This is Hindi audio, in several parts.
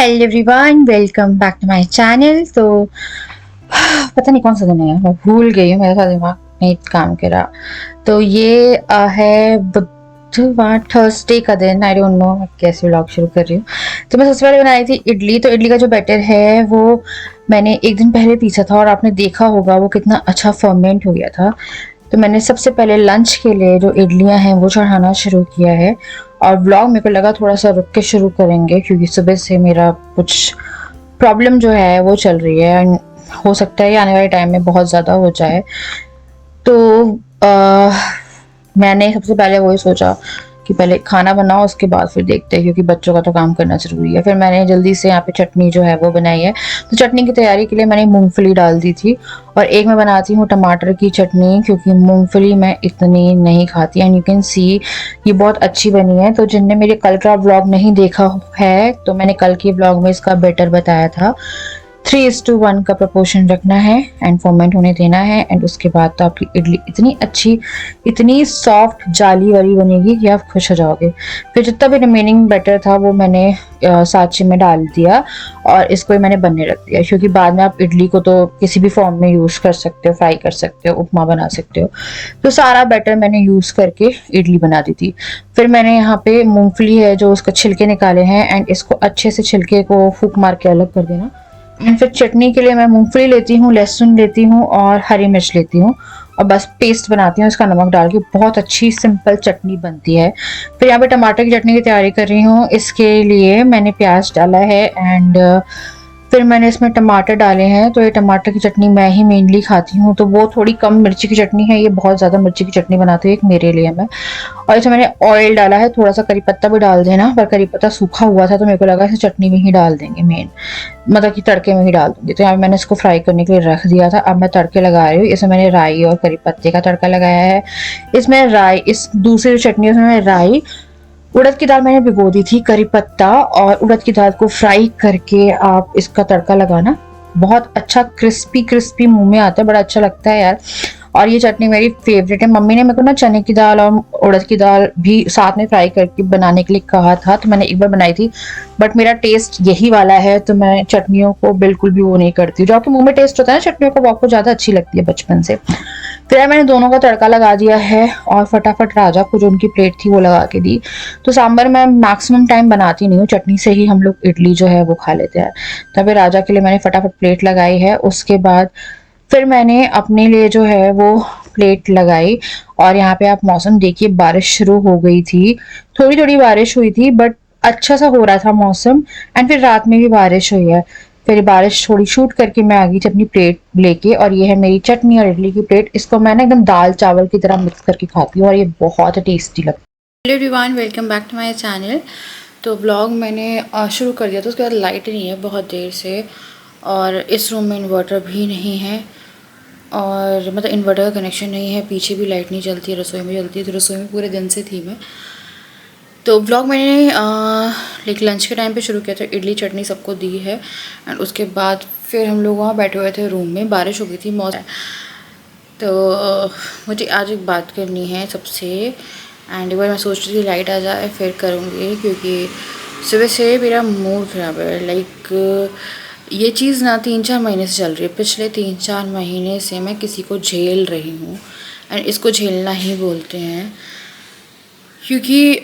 Hello everyone, welcome back to my channel. तो पता नहीं कौन सा दिन है, मैं भूल गई हूँ, मेरे साथ दिमाग नहीं काम कर रहा। तो ये है बुधवार, थर्सडे का दिन। आई डोंट नो मैं कैसे व्लॉग शुरू कर रही हूँ। तो मैं सबसे पहले बनाई थी इडली। तो इडली का जो बैटर है वो मैंने एक दिन पहले पीसा था और आपने देखा होगा वो कितना अच्छा फर्मेंट हो गया था। तो मैंने सबसे पहले लंच के लिए जो इडलियां हैं वो चढ़ाना शुरू किया है। और व्लॉग मेरे को लगा थोड़ा सा रुक के शुरू करेंगे क्योंकि सुबह से मेरा कुछ प्रॉब्लम जो है वो चल रही है एंड हो सकता है आने वाले टाइम में बहुत ज़्यादा हो जाए। तो मैंने सबसे पहले वही सोचा कि पहले खाना बनाओ, उसके बाद फिर देखते हैं क्योंकि बच्चों का तो काम करना ज़रूरी है। फिर मैंने जल्दी से यहाँ पे चटनी जो है वो बनाई है। तो चटनी की तैयारी के लिए मैंने मूंगफली डाल दी थी और एक मैं बनाती हूँ टमाटर की चटनी क्योंकि मूंगफली मैं इतनी नहीं खाती एंड यू कैन सी ये बहुत अच्छी बनी है। तो जिनने मेरे कल का व्लॉग नहीं देखा है तो मैंने कल के व्लॉग में इसका बेटर बताया था। 3:1 का प्रपोर्शन रखना है एंड फर्मेंट होने देना है एंड उसके बाद तो आपकी इडली इतनी अच्छी, इतनी सॉफ्ट जाली वाली बनेगी कि आप खुश हो जाओगे। फिर जितना भी रिमेनिंग बैटर था वो मैंने साँचे में डाल दिया और इसको ही मैंने बनने रख दिया क्योंकि बाद में आप इडली को तो किसी भी फॉर्म में यूज़ कर सकते हो, फ्राई कर सकते हो, उपमा बना सकते हो। तो सारा बैटर मैंने यूज़ करके इडली बना दी थी। फिर मैंने यहाँ पे मूंगफली है जो उसका छिलके निकाले हैं एंड इसको अच्छे से छिलके को फूक मार के अलग कर देना। एंड फिर चटनी के लिए मैं मूंगफली लेती हूँ, लहसुन लेती हूँ और हरी मिर्च लेती हूँ और बस पेस्ट बनाती हूँ इसका नमक डाल के। बहुत अच्छी सिंपल चटनी बनती है। फिर यहाँ पे टमाटर की चटनी की तैयारी कर रही हूँ। इसके लिए मैंने प्याज डाला है एंड फिर मैंने इसमें टमाटर डाले हैं। तो ये टमाटर की चटनी मैं ही मेनली खाती हूँ तो वो थोड़ी कम मिर्ची की चटनी है, ये बहुत ज़्यादा मिर्ची की चटनी बनाती है एक मेरे लिए मैं। और इसमें मैंने ऑयल डाला है, थोड़ा सा करी पत्ता भी डाल देना, पर करी पत्ता सूखा हुआ था तो मेरे को लगा इसे चटनी में ही डाल देंगे, मेन मतलब कि तड़के में ही डाल दूंगी। तो यहाँ मैंने इसको फ्राई करने के लिए रख दिया था। अब मैं तड़के लगा रही हूँ। इसमें मैंने राई और करी पत्ते का तड़का लगाया है। इसमें राई, इस दूसरी जो चटनी है उसमें राई, उड़द की दाल मैंने भिगो दी थी, करी पत्ता और उड़द की दाल को फ्राई करके आप इसका तड़का लगाना। बहुत अच्छा क्रिस्पी क्रिस्पी मुंह में आता है, बड़ा अच्छा लगता है यार। और ये चटनी मेरी फेवरेट है। मम्मी ने मेरे को ना चने की दाल और उड़द की दाल भी साथ में फ्राई करके बनाने के लिए कहा था तो मैंने एक बार बनाई थी, बट मेरा टेस्ट यही वाला है तो मैं चटनियों को बिल्कुल भी वो नहीं करती। जो आपके मुंह में टेस्ट होता है ना चटनियों का वो आपको ज़्यादा अच्छी लगती है बचपन से। फिर मैंने दोनों का तड़का लगा दिया है और फटाफट राजा को जो उनकी प्लेट थी वो लगा के दी। तो सांभर मैं मैक्सिमम टाइम बनाती नहीं हूँ, चटनी से ही हम लोग इडली जो है वो खा लेते हैं। तभी राजा के लिए मैंने फटाफट प्लेट लगाई है। उसके बाद फिर मैंने अपने लिए जो है वो प्लेट लगाई। और यहाँ पे आप मौसम देखिए, बारिश शुरू हो गई थी, थोड़ी थोड़ी बारिश हुई थी बट अच्छा सा हो रहा था मौसम। एंड फिर रात में भी बारिश हुई है। फिर बारिश थोड़ी शूट करके मैं आ गई थी अपनी प्लेट लेके और ये है मेरी चटनी और इडली की प्लेट। इसको मैं ना एकदम दाल चावल की तरह मिक्स करके खाती हूँ और ये बहुत टेस्टी लगता है। Hello everyone, welcome back to my channel. तो व्लॉग मैंने शुरू कर दिया था, उसके बाद लाइट नहीं है बहुत देर से और इस रूम में इन्वर्टर भी नहीं है और मतलब इन्वर्टर का कनेक्शन नहीं है। पीछे भी लाइट नहीं चलती है, रसोई में चलती है, तो रसोई में पूरे दिन से थी मैं। तो व्लॉग मैंने लाइक लंच के टाइम पे शुरू किया था, इडली चटनी सबको दी है एंड उसके बाद फिर हम लोग वहाँ बैठे हुए थे रूम में, बारिश हो गई थी मौसम। तो मुझे आज एक बात करनी है सबसे एंड एक बार मैं सोच रही थी लाइट आ जाए फिर करूँगी क्योंकि सुबह से मेरा मूड ख़राब है। लाइक ये चीज़ ना 3-4 महीने से चल रही है, पिछले 3-4 महीने से मैं किसी को झेल रही हूँ एंड इसको झेलना ही बोलते हैं क्योंकि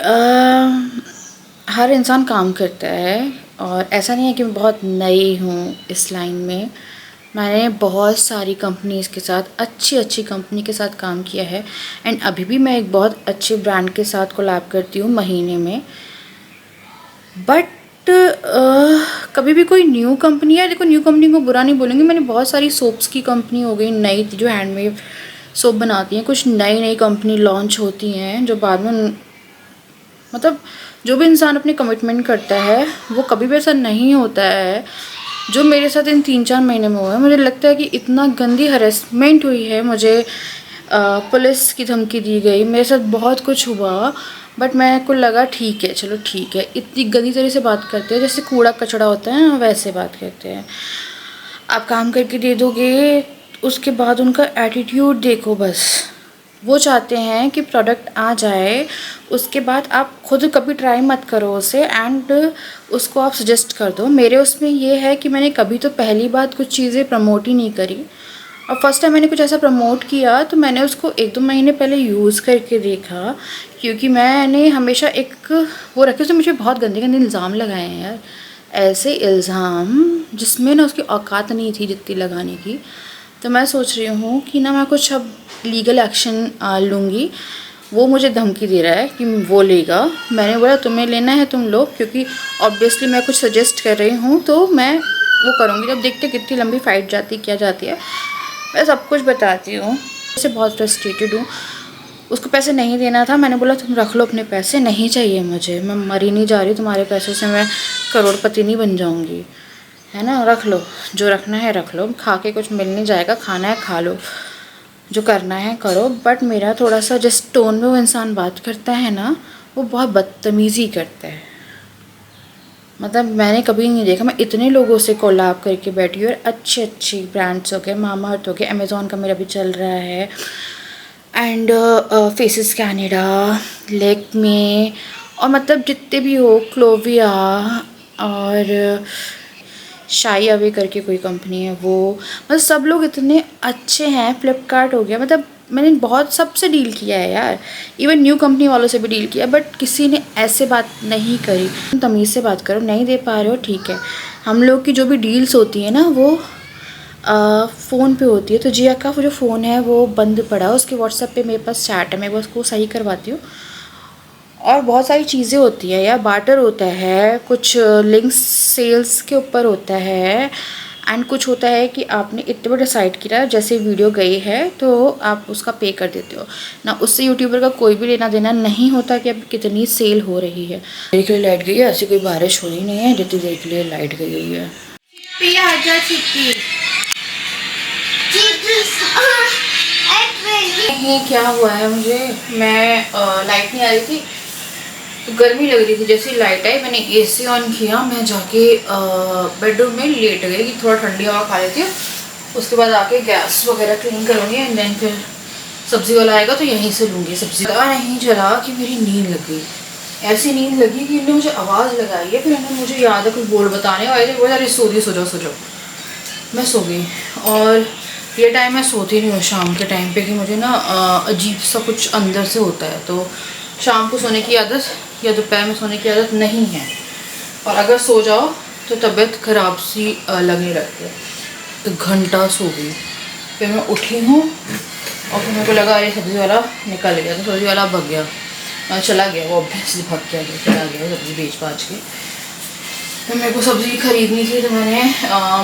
हर इंसान काम करता है और ऐसा नहीं है कि मैं बहुत नई हूँ इस लाइन में। मैंने बहुत सारी कंपनीज़ के साथ, अच्छी अच्छी कंपनी के साथ काम किया है एंड अभी भी मैं एक बहुत अच्छे ब्रांड के साथ कोलैब करती हूँ महीने में। बट कभी भी कोई न्यू कंपनी है, देखो न्यू कंपनी को बुरा नहीं बोलूँगी, मैंने बहुत सारी सोप्स की कंपनी हो गई नई जो हैंडमेड सोप बनाती हैं, कुछ नई नई कंपनी लॉन्च होती हैं जो बाद में मतलब जो भी इंसान अपनी कमिटमेंट करता है वो कभी भी ऐसा नहीं होता है जो मेरे साथ इन 3-4 महीने में हुआ है। मुझे लगता है कि इतना गंदी हरेसमेंट हुई है, मुझे पुलिस की धमकी दी गई, मेरे साथ बहुत कुछ हुआ बट मेरे को लगा ठीक है, चलो ठीक है। इतनी गंदी तरह से बात करते हैं जैसे कूड़ा कचड़ा होता है ना, वैसे बात करते हैं। आप काम करके दे दोगे, उसके बाद उनका एटीट्यूड देखो बस। वो चाहते हैं कि प्रोडक्ट आ जाए, उसके बाद आप खुद कभी ट्राई मत करो उसे एंड उसको आप सजेस्ट कर दो। मेरे उसमें ये है कि मैंने कभी तो पहली बात कुछ चीज़ें प्रमोट ही नहीं करी, और फर्स्ट टाइम मैंने कुछ ऐसा प्रमोट किया तो मैंने उसको 1-2 महीने पहले यूज़ करके देखा, क्योंकि मैंने हमेशा एक वो रखे। उसने मुझे बहुत गंदे गंदे इल्ज़ाम लगाए हैं यार, ऐसे इल्ज़ाम जिसमें ना उसकी औकात नहीं थी जितनी लगाने की। तो मैं सोच रही हूँ कि ना मैं कुछ अब लीगल एक्शन लूँगी। वो मुझे धमकी दे रहा है कि वो लेगा। मैंने बोला तुम्हें लेना है तुम लो, क्योंकि ऑब्वियसली मैं कुछ सजेस्ट कर रही हूँ तो मैं वो करूँगी। जब देखते कितनी लंबी फ़ाइट जाती क्या जाती है, मैं सब कुछ बताती हूँ। उससे बहुत फ्रस्ट्रेटेड हूँ। उसको पैसे नहीं देना था, मैंने बोला तुम रख लो अपने पैसे, नहीं चाहिए मुझे, मैं मरी नहीं जा रही तुम्हारे पैसों से, मैं करोड़पति नहीं बन जाऊँगी, है ना। रख लो, जो रखना है रख लो, खा के कुछ मिल नहीं जाएगा, खाना है खा लो, जो करना है करो। बट मेरा थोड़ा सा जिस टोन में वो इंसान बात करता है ना, वो बहुत बदतमीज़ी करता है। मतलब मैंने कभी नहीं देखा। मैं इतने लोगों से कोलैब करके बैठी हूँ, अच्छे अच्छे ब्रांड्स हो गए, मामा अर्थ हो गए, अमेज़ॉन का मेरा भी चल रहा है, एंड फेसेस कैनेडा, लेक्मे, और मतलब जितने भी हो, क्लोविया और शाई अवे करके कोई कंपनी है वो, मतलब सब लोग इतने अच्छे हैं। फ्लिपकार्ट हो गया, मतलब मैंने बहुत सबसे डील किया है यार, इवन न्यू कंपनी वालों से भी डील किया, बट किसी ने ऐसे बात नहीं करी। तमीज़ से बात करो, नहीं दे पा रहे हो ठीक है। हम लोग की जो भी डील्स होती है ना वो फ़ोन पे होती है। तो जिया का जो फ़ोन है वो बंद पड़ा है, उसके व्हाट्सएप पे मेरे पास चैट है, मैं उसको सही करवाती हूँ। और बहुत सारी चीज़ें होती हैं यार, बार्टर होता है, कुछ लिंक्स सेल्स के ऊपर होता है, एंड कुछ होता है कि आपने इतने बड़े डिसाइड किया, जैसे वीडियो गई है तो आप उसका पे कर देते हो ना। उससे यूट्यूबर का कोई भी लेना देना नहीं होता कि अब कितनी सेल हो रही है। देख लिए लाइट गई है, ऐसी कोई बारिश हो रही नहीं है जितनी देख लिए लाइट गई हुई है। क्या हुआ है मुझे, मैं लाइट नहीं आ रही थी तो गर्मी लग रही थी। जैसे लाइट आई मैंने एसी ऑन किया, मैं जाके बेडरूम में लेट गई कि थोड़ा ठंडी हवा खा लेती हूँ। उसके बाद आके गैस वगैरह क्लीन करूँगी एंड देन फिर सब्ज़ी वाला आएगा तो यहीं से लूँगी सब्ज़ी। पता नहीं चला कि मेरी नींद लग गई, ऐसी नींद लगी कि इन्होंने मुझे आवाज़ लगाई है। फिर इन्होंने मुझे याद है कुछ बोल बताने आए थे, बोला अरे सो जाओ। मैं सो गई। और ये टाइम मैं सोती नहीं हूँ शाम के टाइम पे, कि मुझे ना अजीब सा कुछ अंदर से होता है। तो शाम को सोने की आदत या दोपहर में सोने की आदत नहीं है, और अगर सो जाओ तो तबीयत ख़राब सी लगने लगती है। तो घंटा सो गई, फिर मैं उठी हूँ और फिर मेरे को लगा अरे सब्ज़ी वाला निकल गया, तो सब्ज़ी वाला भग गया, चला गया, वो ऑब्वियसली भाग के चला गया सब्ज़ी बेच बाच के। तो मेरे को सब्ज़ी खरीदनी थी तो मैंने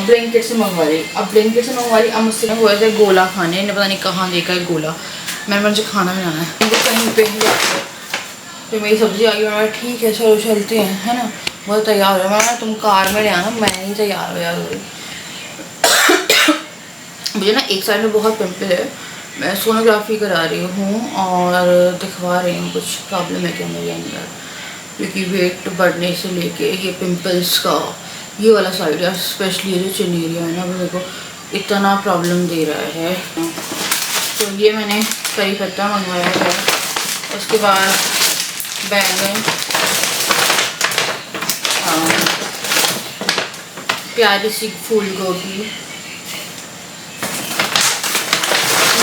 ब्लिंकिट से मंगवा ली। अब ब्लिंकिट से मंगवा ली, अब मुझसे हुआ थे गोला खाने, ने पता नहीं कहाँ देखा है गोला। मुझे खाना बनाना है कहीं पे ही जाकर। तो मेरी सब्ज़ी आ गई, मैं ठीक है चलो चलते हैं, है ना। बहुत तैयार हो, मैं तुम कार में ले आना, मैं नहीं तैयार हो यार। मुझे ना एक साइड में बहुत पिंपल है, मैं सोनोग्राफी करा रही हूँ और दिखवा रही हूँ कुछ प्रॉब्लम है क्या मेरे अंदर, क्योंकि वेट बढ़ने से लेके ये पिंपल्स का ये वाला साइड है, स्पेशली ये जो चिन एरिया है ना, वो मेरे को इतना प्रॉब्लम दे रहा है। तो ये मैंने करी पत्ता मंगवाया है, उसके बाद बैंगन, प्यारी सी फूल गोभी,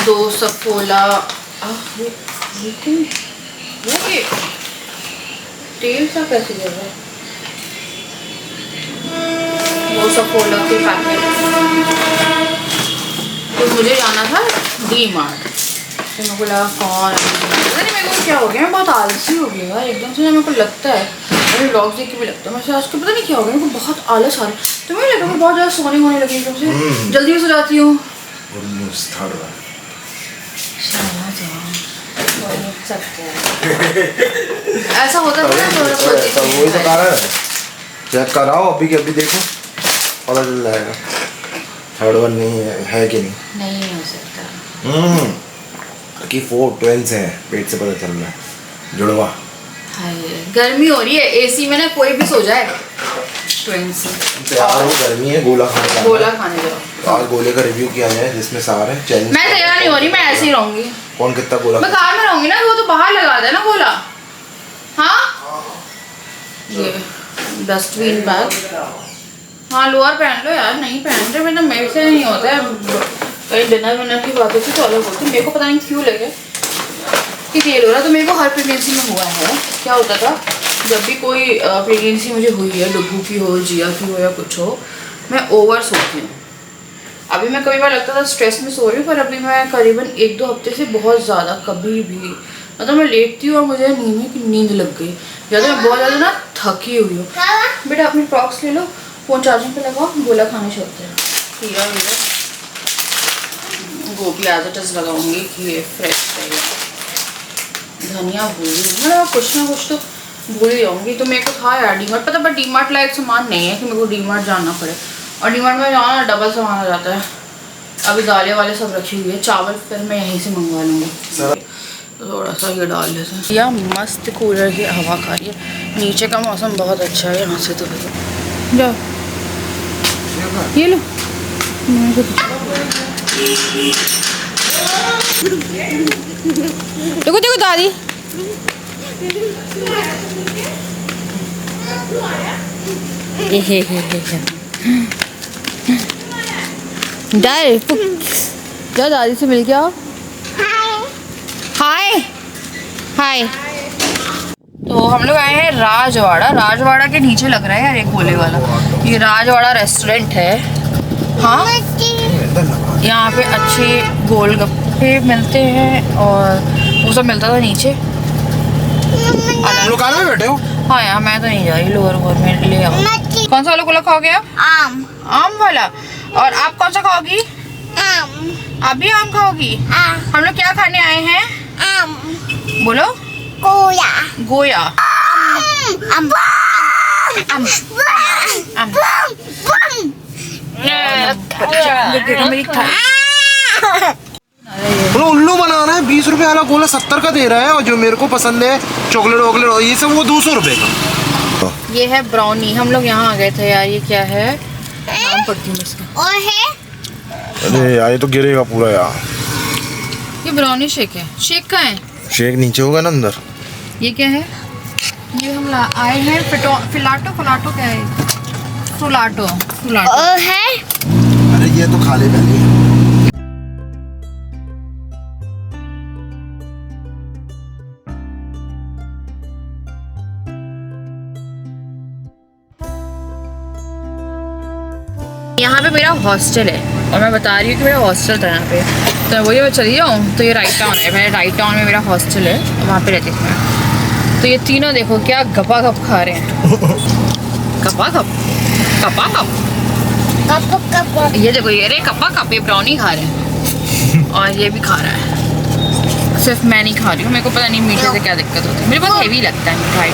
2 सफोला, तेल सा कैसे दे रहा है, 2 सफोला के पैकेट। तो मुझे जाना था डी-मार्ट, तो मेरे को लगा कौन, पता नहीं मेरे को क्या हो गया, मैं बहुत आलसी हो गई यार एकदम से ना। मेरे को लगता है मेरे व्लॉग्स देख के भी लगता है मैं आज को पता नहीं क्या हो गया, मेरे को बहुत आलस आ रहा है। तो मुझे लगा मैं बहुत ज़्यादा सोने होने लगी एकदम से, जल्दी भी सो जाती हूँ। ऐसा होता है ना, वही तो कारण है। चेक कराओ अभी के अभी, देखो पता चल जाएगा थर्ड वन नहीं है कि नहीं हो सकता कि 4 ट्वेल्स है, पेट से पता चल रहा है जुड़वा। गर्मी हो रही है, एसी में ना कोई भी सो जाए, ट्विंस। तैयार हो, गर्मी है, गोला खाने जाना है। गोला खाने जाओ। आज गोले का रिव्यू किया जाए जिसमें सारे चैलेंज। मैं तैयार नहीं हो रही, मैं ऐसे ही रहूंगी। कौन कितना गोला? मैं कार में रहूंगी ना, वो तो बाहर लगा दे ना गोला। हाँ ये डस्टबिन बैग। हाँ लोअर पहन लो यार, नहीं पहन रहे मतलब मेरे से नहीं होता है। कहीं डिनर विनर की बात होती तो अलग होती। मेरे को पता नहीं क्यों लगे कि फेल हो रहा। तो मेरे को हर प्रेगनेंसी में हुआ है। क्या होता था, जब भी कोई प्रेगनेंसी मुझे हुई है, डुगू की हो, जिया की हो या कुछ हो, मैं ओवर सोती हूँ। अभी मैं कभी बार लगता था स्ट्रेस में सो रही हूँ, पर अभी मैं करीबन 1-2 हफ्ते से बहुत ज़्यादा कभी भी मतलब मैं लेटती हूँ और मुझे नींद लग गई, या तो मैं बहुत ज़्यादा ना थकी हुई हूँ। बेटा अपनी फ्रॉक्स ले लो, फ़ोन चार्जिंग पे लगाओ, गोला खाने चलते हैं। खीरा गोभी आज टच लगाऊंगी कि ये फ्रेश रहेगा। धनिया भूल मतलब कुछ ना कुछ तो भूल ही जाऊँगी। तो मेरे को था यार डीमार्ट, पता, बट डीमार्ट लायक सामान नहीं है कि मेरे को डीमार्ट जाना पड़े। और डीमार्ट में जाना डबल सामान आ जाता है। अभी दालें वाले सब रखी हुई है, चावल फिर मैं यहीं से मंगवा लूँगी। तो थोड़ा सा ये डाल लेते हैं। या मस्त कूलर की हवा खा रही है। नीचे का मौसम बहुत अच्छा है यहाँ से। तो जाओ ये लो। देखो देखो दादी, डर जाओ दादी से मिल के आओ। हाय हाय। तो हम लोग आए हैं राजवाड़ा। राजवाड़ा के नीचे लग रहा है यार एक गोले वाला। ये राजवाड़ा रेस्टोरेंट है। हाँ यहाँ पे अच्छे गोलगप्पे मिलते हैं और वो सब मिलता था नीचे। लोग कार में बैठे हो? हाँ यार मैं तो नहीं जा रही, लोअर गोल में ले आओ। कौन सा वाला गोला खाओगे आप? आम वाला। और आप कौन सा खाओगी? आप भी आम खाओगी? हम लोग क्या खाने आए हैं? बोलो। गोया। गोया। उल्लू बनाना है। 20 रुपए वाला गोला 70 का दे रहा है, और जो मेरे को पसंद है चॉकलेट वॉकलेट ये सब वो 200 रुपए का। ये है ब्राउनी। हम लोग यहाँ आ गए थे यार। ये क्या है, नाम पढ़ती हूँ इसका। और है अरे यार ये तो गिरेगा पूरा यार। ये ब्राउनी शेक है। शेक का है, शेक नीचे होगा ना अंदर। ये क्या है? ये हम आए हैं फिलाटो। फिलाटो क्या है? फ्रुलाटो। फ्रुलाटो है। अरे ये तो खा ले पहले। यहाँ पे मेरा हॉस्टल है और मैं बता रही हूँ कि मेरा हॉस्टल था यहाँ पे। तो वही मैं चली जाऊँ तो ये राइट टाउन है। मेरे राइट टाउन में मेरा हॉस्टल है, वहाँ पे रहती थी मैं। तो ये तीनों देखो क्या गपा गप खा रहे हैं। गपा गप गपा गप। ये देखो ये रे कपा कप, ये ब्राउनी खा रहे हैं और ये भी खा रहा है। सिर्फ मैं नहीं खा रही हूँ, मेरे को पता नहीं मीठे से क्या दिक्कत होती है। मेरे बहुत हेवी लगता है मिठाई।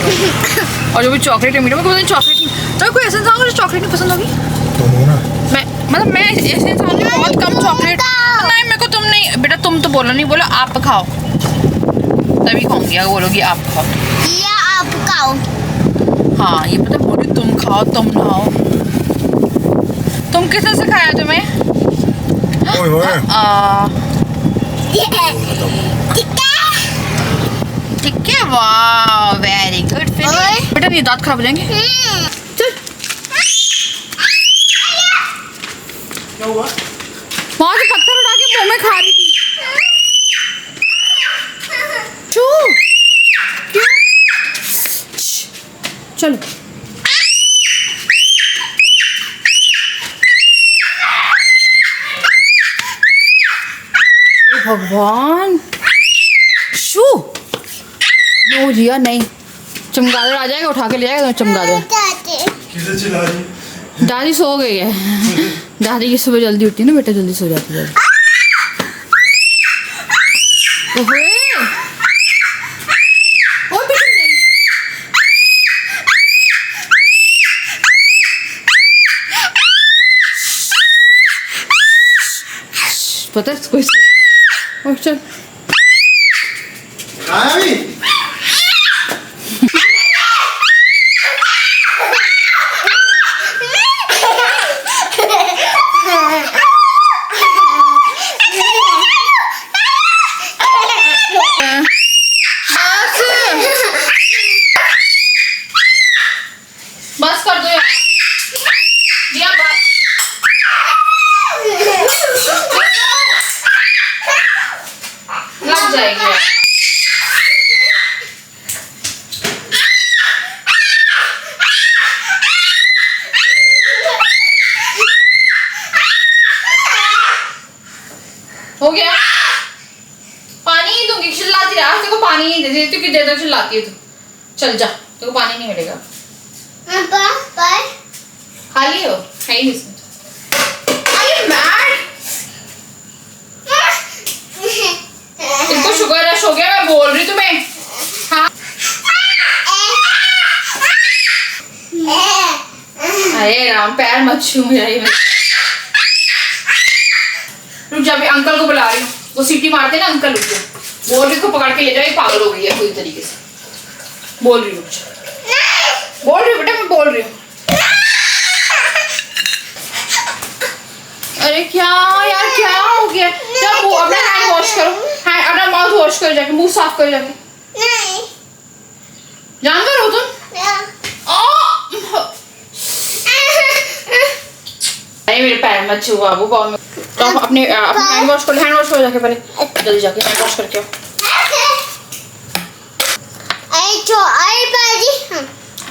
और जो भी चॉकलेट है मीठा, मेरे को पता नहीं चॉकलेट नहीं। तो कोई ऐसा इंसान मुझे चॉकलेट नहीं पसंद होगी। मैं ऐसे इंसान हूँ बहुत कम चॉकलेट। नहीं मेरे को तुम नहीं बेटा, तुम तो बोलो नहीं, बोलो आप खाओ तभी खाऊंगी। अगर बोलोगी आप खाओ या आप खाओ। हाँ ये पता बोली तुम खाओ तुम खाओ। तुम किसने सिखाया तुम्हें? ठीक है। वाह वेरी गुड। बेटा ये दांत खराब हो जाएंगे। चल क्या हुआ? वहां से पत्थर उठा के मुंह में खा रही थी। चू क्यों? चलो भगवान। शू नो जिया नहीं, चमगादड़ आ जाएगा उठा के ले जाएगा। चमगादड़ किसे चिल्ला रही है? दादी सो गई है। दादी की सुबह जल्दी उठती है ना बेटा, जल्दी सो जाती है। पता है कोई और चल अभी पानी नहीं देती, तू कितनी देर तक चिल्लाती है तू? चल जा, तेरे को पानी नहीं मिलेगा। खा लियो, है ही नहीं इसमें। अरे मैड, इसको शुगर रश हो गया, मैं बोल रही तुम्हें। हाँ अरे राम, पैर मत छू मेरा। ये रुक जा, अंकल को बुला रही हूँ, वो सीटी मारते ना अंकल। रुक जा, बोल रही को पकड़ के ले जाओ, ये पागल हो गई है पूरी तरीके से। बोल रही हूँ, बोल रही हूँ बेटा, मैं बोल रही हूँ। अरे क्या यार, क्या हो गया? जब वो अपना हैंड वॉश करो, अपना माउथ वॉश करो जाके, मुंह साफ करो जाके। नहीं जानवर हो तुम? अरे मेरे पैर मत छू बाबू, तो अपने हैंड वॉश करो जाके, पहले जल्दी जाके हैंड वॉश करके आओ।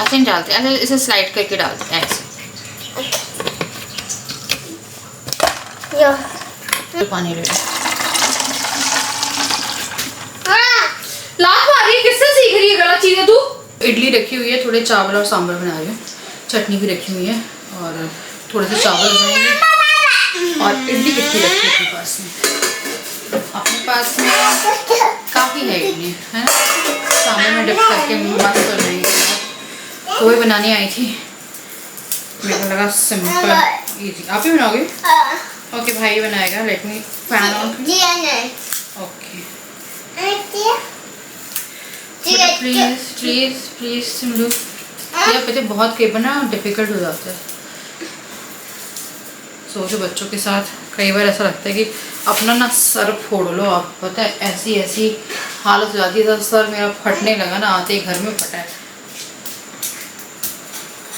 ऐसे नहीं डालते, ऐसे इसे स्लाइड करके डालते हैं ऐसे। पानी ले लात मार रही है, किससे सीख रही है गलत चीजें तू? इडली रखी हुई है, थोड़े चावल और सांभर बना रही हूँ, चटनी भी रखी हुई है और थोड़े से चावल बनाएंगे। और इडली कितनी रखी है अपने पास में? अपने पास में काफ़ी है इडली, है ना। सांभर में डिप करके मस्त कर रही है, तो वही बनाने आई थी। मेरे को लगा सिंपल इजी। आप ही बनाओगे? ओके, भाई बनाएगा। Let me fan on. Okay, please please please Simru, ये पता बहुत कई बार ना डिफिकल्ट हो जाता है। सोचो बच्चों के साथ कई बार ऐसा लगता है कि अपना ना सर फोड़ लो आप, पता है ऐसी ऐसी हालत हो जाती है। सर मेरा फटने लगा ना, आते ही घर में फटा है।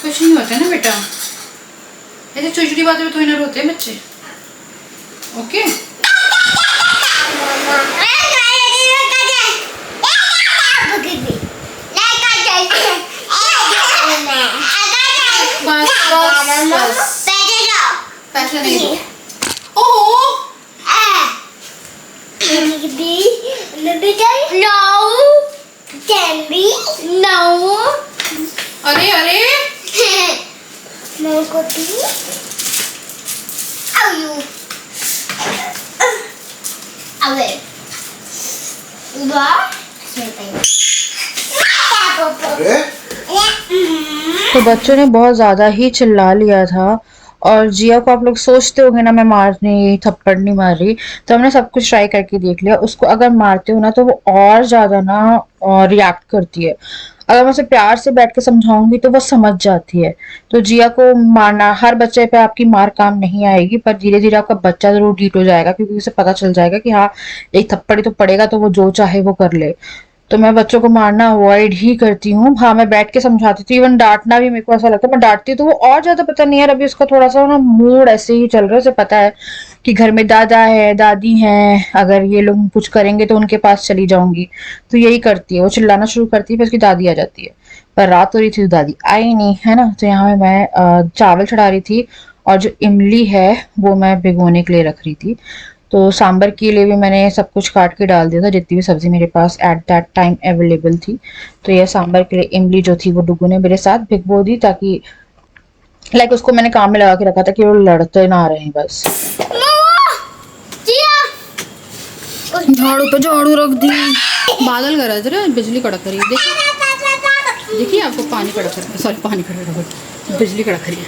कुछ नहीं होता ना बेटा, ऐसे छोटी छोटी बातें तो इन्हें रोते हैं बच्चे। ओके बस पैसे नहीं दो। अरे अरे तो बच्चों ने बहुत ज़्यादा ही चिल्ला लिया था। और जिया को आप लोग सोचते होंगे ना मैं मारने थप्पड़ नहीं मार रही, तो हमने सब कुछ ट्राई करके देख लिया। उसको अगर मारते हो ना तो वो और ज़्यादा ना रिएक्ट करती है। अगर मैं उसे प्यार से बैठ के समझाऊंगी तो वो समझ जाती है। तो जिया को मारना, हर बच्चे पे आपकी मार काम नहीं आएगी, पर धीरे धीरे आपका बच्चा जरूर डीट हो जाएगा, क्योंकि उसे पता चल जाएगा कि हाँ एक थप्पड़ ही तो पड़ेगा, तो वो जो चाहे वो कर ले। तो मैं बच्चों को मारना अवॉइड ही करती हूँ। हाँ, मैं बैठ के समझाती थी, इवन डांटना भी मेरे को ऐसा लगता है। मैं डांटती हूँ तो वो और ज्यादा, पता नहीं यार अभी उसका थोड़ा सा ना मूड ऐसे ही चल रहा है। उसे पता है कि घर में दादा है दादी है, अगर ये लोग कुछ करेंगे तो उनके पास चली जाऊंगी, तो यही करती है। वो चिल्लाना शुरू करती है, फिर उसकी दादी आ जाती है। पर रात हो रही थी तो दादी आई नहीं, है ना। तो यहाँ मैं चावल चढ़ा रही थी और जो इमली है वो मैं भिगोने के लिए रख रही थी। तो सांबर के लिए भी मैंने सब कुछ काट के डाल दिया था, जितनी भी सब्जी मेरे पास एट दैट टाइम अवेलेबल थी। तो ये सांबर के लिए इमली जो थी वो डुगू ने मेरे साथ भिगो दी, ताकि लाइक उसको मैंने काम में लगा के रखा था कि वो लड़ते ना रहे बस। झाड़ू पे झाड़ू रख दी, बादल कर रहा है, बिजली कड़क रही है। देखिए आपको पानी कड़क रहा है, सॉरी पानी कड़क रहा है, बिजली कड़क रही है।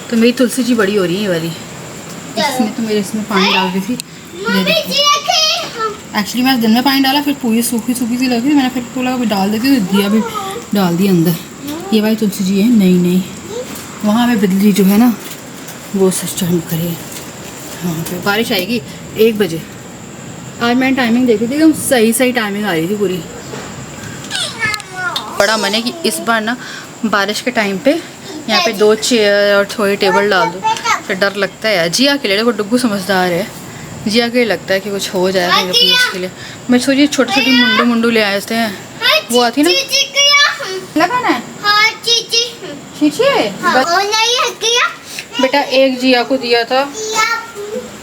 तो मेरी तुलसी जी बड़ी हो रही है ये वाली, इसमें तो मेरे इसमें पानी डाल दी थी। एक्चुअली मैं दिन में पानी डाला, फिर पूरी सूखी सूखी सी लगी, मैंने फिर बोला अभी डाल देती, तो दिया भी डाल दिया अंदर। ये भाई तुलसी जी है, नहीं नहीं वहाँ पे बिजली जो है ना वो सिस्टम करे। हाँ फिर बारिश आएगी 1 बजे। आज मैंने टाइमिंग देखी थी, एकदम सही सही टाइमिंग आ रही थी पूरी। बड़ा मन है कि इस बार ना बारिश के टाइम पे यहाँ पे 2 चेयर और थोड़ी टेबल डाल दो। फिर डर लगता है यार, जिया के लिए, देखो डुग्गू समझदार है, जिया के लिए लगता है कि कुछ हो जाएगा इसके लिए। मैं सोचिए छोटी छोटी मुंडू ले आए थे, वो आती ना लगाना है। बेटा एक जिया को दिया था,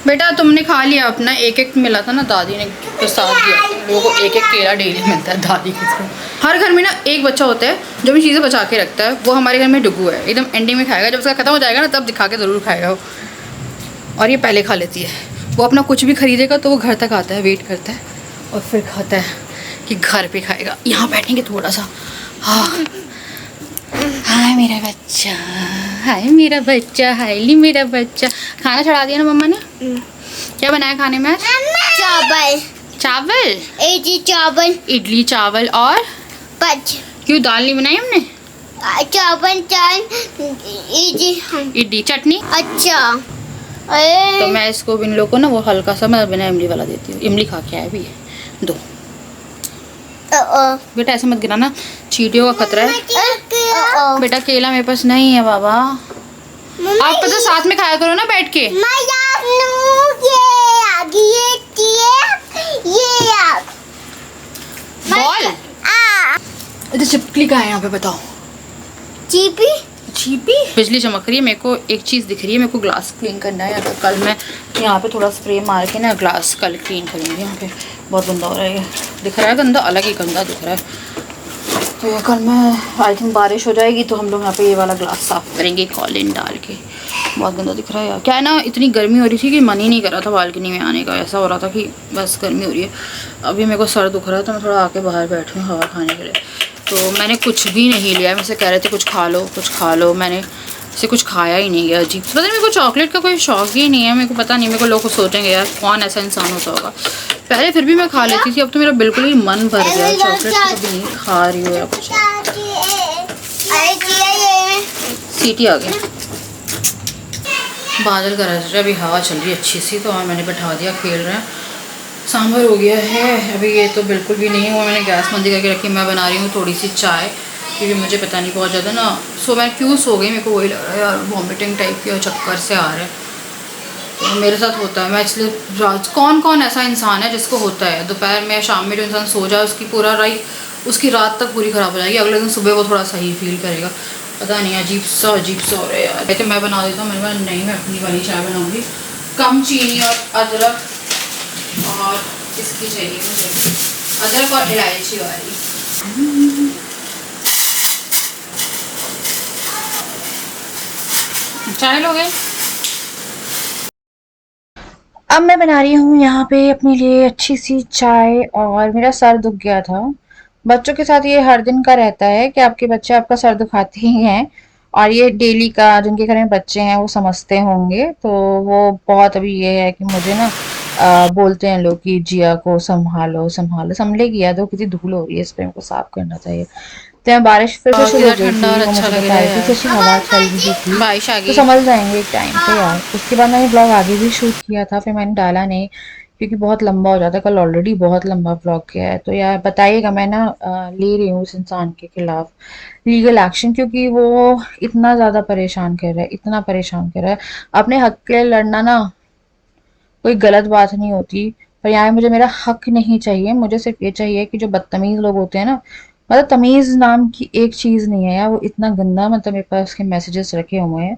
बेटा तुमने खा लिया अपना, एक एक मिला था ना दादी ने तो साथ दिया लोगों को एक एक केला डेली मिलता है दादी के थ्रू। हर घर में ना एक बच्चा होता है जो भी चीज़ें बचा के रखता है। वो हमारे घर में डुगू है, एकदम एंडिंग में खाएगा, जब उसका खत्म हो जाएगा ना तब दिखा के ज़रूर खाएगा वो। और ये पहले खा लेती है। वो अपना कुछ भी खरीदेगा तो वो घर तक आता है, वेट करता है और फिर खाता है कि घर पे खाएगा। यहाँ बैठेंगे थोड़ा सा। हाँ हाय मेरा बच्चा, हाय मेरा बच्चा, हायली मेरा बच्चा। खाना चढ़ा दिया ना मम्मा ने? क्या बनाया खाने में? चावल चावल, इडली चावल इडली चावल। और पच क्यों दाल नहीं बनाई हमने? चावल चाय इडली इडली चटनी। अच्छा। तो मैं इसको इन लोगों को ना वो हल्का सा मैं बिना इमली वाला देती हूँ। इमली खा के आया भी है, दो। बेटा ऐसे मत गिराना, चींटियों का खतरा है। बेटा केला मेरे पास नहीं है बाबा। आप पता साथ में खाया करो ना बैठ के। बॉल अच्छा चिपकली कहाँ है यहाँ पे बताओ? चीपी चीपी बिजली चमक रही है। मेरे को एक चीज़ दिख रही है, मेरे को ग्लास क्लीन करना है। तो कल मैं यहाँ पे थोड़ा स्प्रे मार के ना ग्लास कल क्लीन करूँगी। यहाँ पे बहुत गंदा हो रहा है, दिख रहा है गंदा, अलग ही गंदा दिख रहा है। तो ये कल मैं आई थिंक बारिश हो जाएगी तो हम लोग यहाँ पे ये वाला ग्लास साफ़ करेंगे कॉलिन डाल के। बहुत गंदा दिख रहा है यार। क्या है ना, इतनी गर्मी हो रही थी कि मन ही नहीं कर रहा था बालकनी में आने का। ऐसा हो रहा था कि बस गर्मी हो रही है। अभी मेरे को सर दुख रहा है तो मैं थोड़ा आके बाहर बैठी हूँ हवा खाने के लिए। तो मैंने कुछ भी नहीं लिया। मुझसे कह रहे थे कुछ खा लो कुछ खा लो, मैंने से कुछ खाया ही नहीं गया। अजीब पता नहीं, मेरे को चॉकलेट का कोई शौक ही नहीं है। मेरे को पता नहीं, मेरे को लोग सोचेंगे यार कौन ऐसा इंसान होता होगा। पहले फिर भी मैं खा लेती थी, अब तो मेरा बिल्कुल ही मन भर गया। चॉकलेट तो कभी नहीं खा रही हूँ या कुछ। सीटी आ गई, बादल का रहा, अभी हवा चल रही है अच्छी सी तो मैंने बैठा दिया, खेल रहे हैं। सांभर हो गया है अभी, ये तो बिल्कुल भी नहीं हुआ। मैंने गैस बंद करके रखी। मैं बना रही हूँ थोड़ी सी चाय क्योंकि मुझे पता नहीं बहुत ज़्यादा ना मैं क्यों सो गई, मेरे को वही लग रहा है यार, वॉमिटिंग टाइप की और चक्कर से आ रहा है। तो मेरे साथ होता है। मैं इसलिए रात कौन ऐसा इंसान है जिसको होता है दोपहर में शाम में जो इंसान सो जाए उसकी पूरा उसकी रात तक पूरी ख़राब हो जाएगी। अगले दिन सुबह वो थोड़ा सही फील करेगा। पता नहीं अजीब सा हो रहा है यार। कहते मैं बना देता हूँ, मैंने कहा नहीं मैं अपनी वाली चाय बनाऊँगी, कम चीनी और अदरक और इसकी चाहिए मुझे अदरक और इलायची वाली। चाय लोगे? अब मैं बना रही हूँ यहाँ पे अपने लिए अच्छी सी चाय और मेरा सर दुख गया था। बच्चों के साथ ये हर दिन का रहता है कि आपके बच्चे आपका सर दुखाते ही हैं और ये डेली का, जिनके घर में बच्चे हैं वो समझते होंगे। तो वो बहुत अभी ये है कि मुझे ना बोलते हैं लोग कि जिया को संभालो संभालो, संभलेगी या तो कितनी धूल हो रही है, इस पे मेरे को साफ करना चाहिए। तो यहाँ बारिश फिर से शुरू हो गई थी, वो मुझे बता रही थी कि अच्छी हवा चल रही थी, बारिश आ तो गई। समझ जाएंगे एक टाइम पे यार। उसके बाद मैंने ब्लॉग आगे भी शूट किया था, फिर मैंने डाला नहीं क्योंकि बहुत लंबा हो जाता है। कल ऑलरेडी बहुत लंबा ब्लॉग किया है। तो यार बताइएगा, मैं ना ले रही हूँ उस इंसान के खिलाफ लीगल एक्शन क्योंकि वो इतना ज़्यादा परेशान कर रहा है, इतना परेशान कर रहा है। अपने हक के लिए लड़ना ना कोई गलत बात नहीं होती, पर यहाँ मुझे मेरा हक नहीं चाहिए। मुझे सिर्फ ये चाहिए कि जो बदतमीज लोग होते हैं ना, मतलब तमीज नाम की एक चीज नहीं है यार, वो इतना गंदा, मतलब मेरे पास उसके मैसेजेस रखे हुए हैं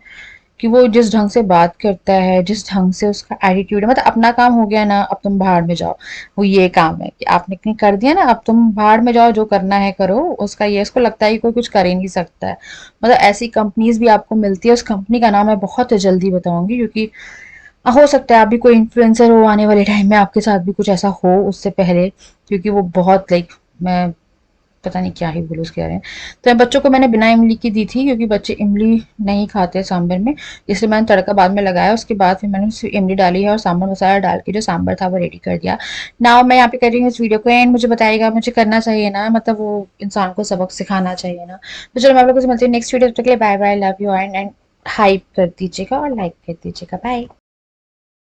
कि वो जिस ढंग से बात करता है, जिस ढंग से उसका एटीट्यूड है, मतलब अपना काम हो गया ना, अब तुम भाड़ में जाओ। वो ये काम है कि आपने कर दिया ना, अब तुम भाड़ में जाओ, जो करना है करो। उसका ये, उसको लगता है कि कोई कुछ कर ही नहीं सकता है। मतलब ऐसी कंपनीज भी आपको मिलती है। उस कंपनी का नाम मैं बहुत जल्दी बताऊंगी क्योंकि हो सकता है आप भी कोई इन्फ्लुएंसर हो, आने वाले टाइम में आपके साथ भी कुछ ऐसा हो उससे पहले, क्योंकि वो बहुत मैं पता नहीं क्या ही बोलूँ उसके बारे में। तो बच्चों को मैंने बिना इमली की दी थी क्योंकि बच्चे इमली नहीं खाते सांभर में, इसलिए मैंने तड़का बाद में लगाया। उसके बाद फिर मैंने उसमें इमली डाली है और सांभर मसाला डाल के जो सांभर था वो रेडी कर दिया। नाउ मैं यहाँ पे कर रही हूँ इस वीडियो को एंड। मुझे बताइएगा मुझे करना चाहिए ना, मतलब वो इंसान को सबक सिखाना चाहिए ना। तो चलो मैं आप लोगों से मिलती हूँ नेक्स्ट वीडियो, तक के लिए bye bye, love you and hype कर दीजिएगा और लाइक कर दीजिएगा। बाय।